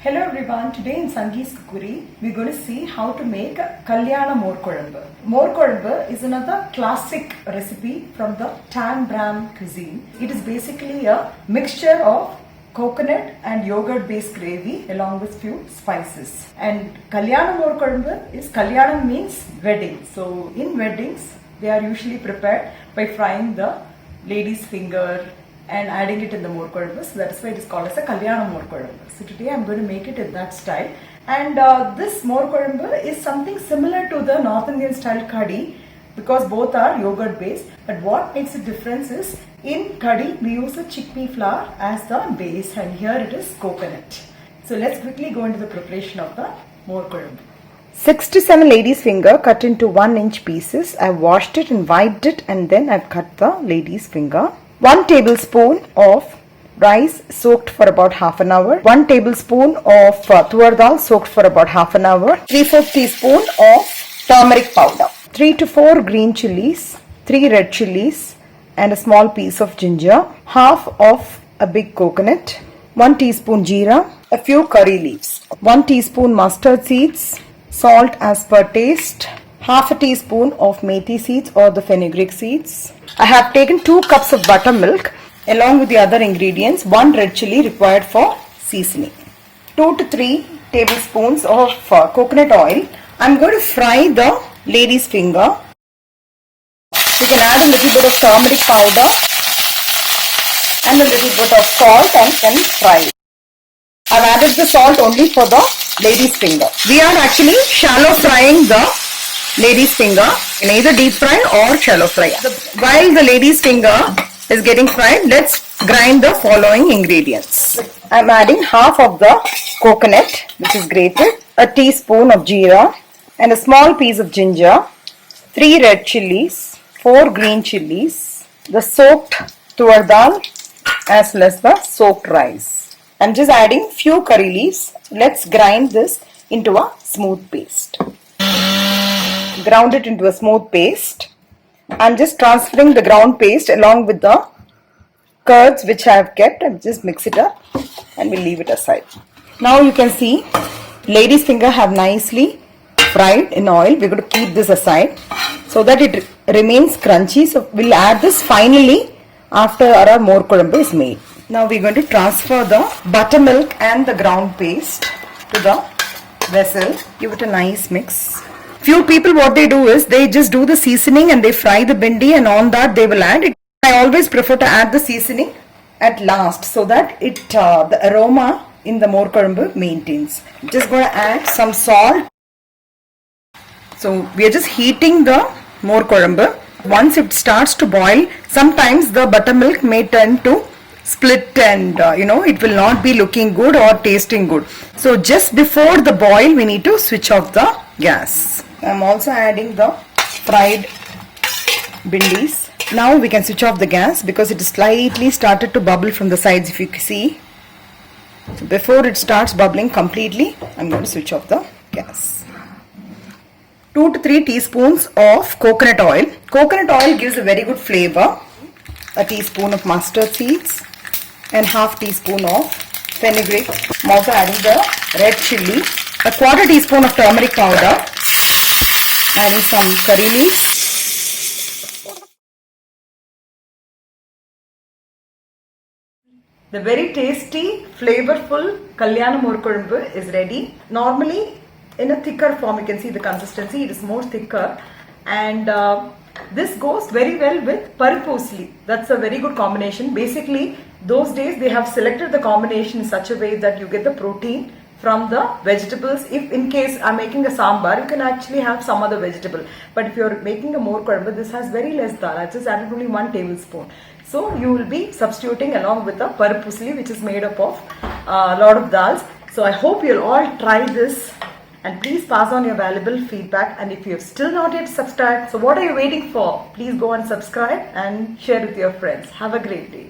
Hello everyone, today in Sangee's Cookery, we're going to see how to make Kalyana More Kolambu. More Kolambu is another classic recipe from the Tan Bram cuisine. It is basically a mixture of coconut and yogurt based gravy along with few spices. And Kalyana More Kolambu is, Kalyana means wedding. So in weddings, they are usually prepared by frying the lady's finger and adding it in the more kolambu. So that's why it is called as a Kalyana more kolambu. So today I'm going to make it in that style. And this more kolambu is something similar to the North Indian style kadhi because both are yogurt based. But what makes a difference is in kadhi we use a chickpea flour as the base and here it is coconut. So let's quickly go into the preparation of the more kolambu. 6 to 7 lady's finger cut into 1-inch pieces. I've washed it and wiped it and then I've cut the lady's finger. 1 tablespoon of rice soaked for about half an hour. 1 tablespoon of tuar dal soaked for about half an hour. 3/4 teaspoon of turmeric powder. 3 to 4 green chilies. 3 red chilies and a small piece of ginger. Half of a big coconut. 1 teaspoon jeera. A few curry leaves. 1 teaspoon mustard seeds. Salt as per taste. Half a teaspoon of methi seeds or the fenugreek seeds. I have taken 2 cups of buttermilk along with the other ingredients. 1 red chili required for seasoning. 2 to 3 tablespoons of coconut oil. I'm going to fry the lady's finger. You can add a little bit of turmeric powder and a little bit of salt and then fry it. I've added the salt only for the lady's finger. We are actually shallow frying the lady's finger in either deep fry or shallow fry. While the lady's finger is getting fried, let's grind the following ingredients. I'm adding half of the coconut which is grated, a teaspoon of jeera and a small piece of ginger, 3 red chilies, 4 green chilies, the soaked tuar dal as well as the soaked rice. I'm just adding few curry leaves. Let's grind this into a smooth paste. Ground it into a smooth paste. I'm just transferring the ground paste along with the curds which I have kept and just mix it up and we'll leave it aside. Now you can see lady's finger have nicely fried in oil. We're going to keep this aside so that it remains crunchy. So we'll add this finally after our more kolambu is made. Now we're going to transfer the buttermilk and the ground paste to the vessel. Give it a nice mix. Few people what they do is they just do the seasoning and they fry the bindi and on that they will add it. I always prefer to add the seasoning at last so that it the aroma in the more kolambu maintains. Just going to add some salt. So we are just heating the more kolambu. Once it starts to boil, sometimes the buttermilk may turn to split and it will not be looking good or tasting good. So just before the boil we need to switch off the gas. I'm also adding the fried bindis. Now we can switch off the gas because it is slightly started to bubble from the sides if you see. So before it starts bubbling completely, I'm going to switch off the gas. 2 to 3 teaspoons of coconut oil. Coconut oil gives a very good flavor. A teaspoon of mustard seeds and half teaspoon of fenugreek. I'm also adding the red chili. A 1/4 teaspoon of turmeric powder. Adding some curry leaves. The very tasty, flavorful Kalyana more kolambu is ready. Normally, in a thicker form, you can see the consistency. It is more thicker, and this goes very well with parippu usli. That's a very good combination. Basically, those days they have selected the combination in such a way that you get the protein from the vegetables. If in case I'm making a sambar, you can actually have some other vegetable. But if you're making a more kolambu, this has very less dal. I just added only 1 tablespoon. So you will be substituting along with the parippu usli which is made up of a lot of dals. So I hope you'll all try this and please pass on your valuable feedback. And if you have still not yet subscribed, so what are you waiting for? Please go and subscribe and share with your friends. Have a great day.